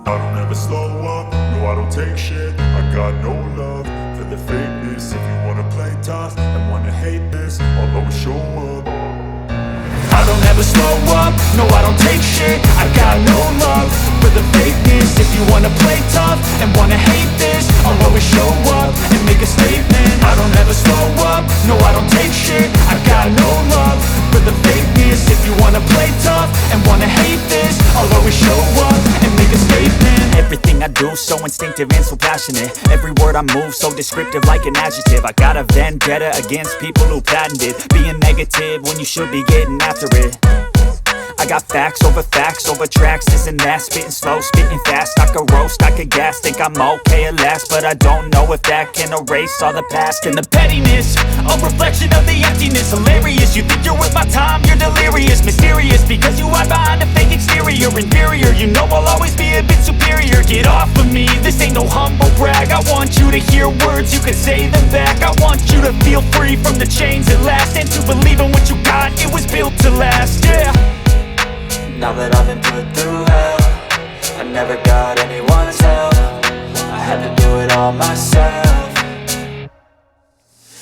I don't ever slow up, no I don't take shit. I got no love for the fakeness. If you wanna play tough and wanna hate this, I'll always show up. I don't ever slow up, no I don't take shit. I got no love for the fakeness. If you wanna play tough and wanna hate this, I'll always show up and make a statement. I don't ever slow up, no I don't take shit. I got no love for the fakeness. If you wanna play tough and wanna hate this, I'll always show up and make a statement. Everything I do so instinctive and so passionate. Every word I move so descriptive like an adjective. I got a vendetta against people who patented being negative when you should be getting after it. I got facts over tracks, this and that. Spitting slow, spitting fast, I could roast, I could gas. Think I'm okay at last, but I don't know if that can erase all the past. And the pettiness, a reflection of the emptiness. Hilarious, you think you're worth my time, you're delirious. Mysterious, because you hide behind a fake exterior. Inferior, you know I'll always be a bit superior. Get off of me, this ain't no humble brag. I want you to hear words, you can say them back. I want you to feel free from the chains at last, and to believe in what you got, it was built to last, yeah. Now that I've been put through hell, I never got anyone's help. I had to do it all myself.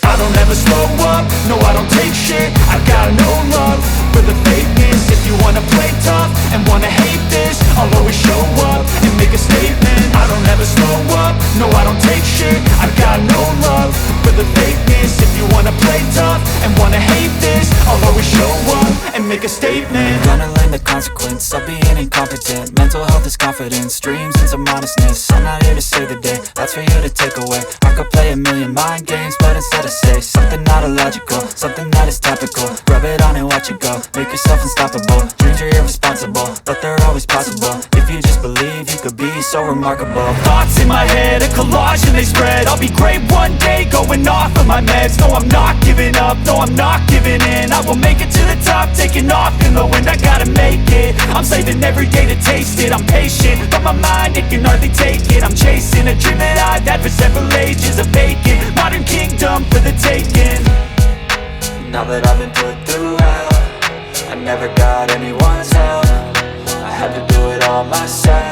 I don't ever slow up, no I don't take shit. I got no love for the fakeness. If you wanna play tough and wanna hate this, I'll always show up and make a statement. I don't ever slow up, no I don't take shit. I got no love for the fakeness. If you wanna play tough and wanna hate this, I'll always show up and make a statement. Gonna learn the consequence of being incompetent. Mental health is confidence, dreams and some modestness. I'm not here to save the day, that's for you to take away. I could play a million mind games, but instead I say something not illogical, something that is topical. Rub it on and watch it go, make yourself unstoppable. Dreams are irresponsible, but they're always possible. If you just believe, you could be so remarkable. Thoughts in my head, a collage and they spread. I'll be great one day, going off of my meds. No, I'm not giving up, no, I'm not giving in. I will make it to the top, taking off in the wind. I gotta make it, I'm saving every day to taste it. I'm patient, but my mind, it can hardly take it. I'm chasing a dream that I've had for several ages. A vacant, modern kingdom for the taking. Now that I've been put through hell, I never got anyone's help. I had to do it all myself.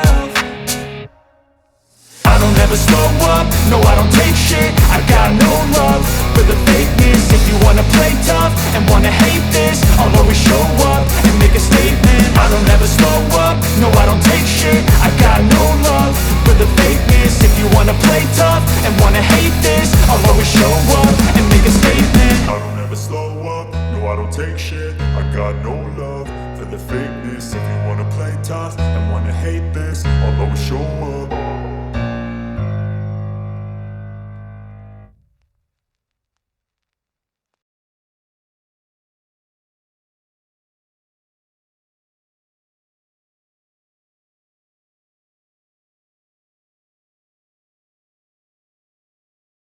I don't ever slow up, no I don't take shit. I got no love for the fakeness. If you wanna play tough and wanna hate this, I'll always show up and make a statement. I don't ever slow up, no I don't take shit. I got no love for the fakeness. If you wanna play tough and wanna hate this, I'll always show up and make a statement. I don't ever slow up, no I don't take shit. I got no love for the fakeness. If you wanna play tough and wanna hate this, I'll always show up.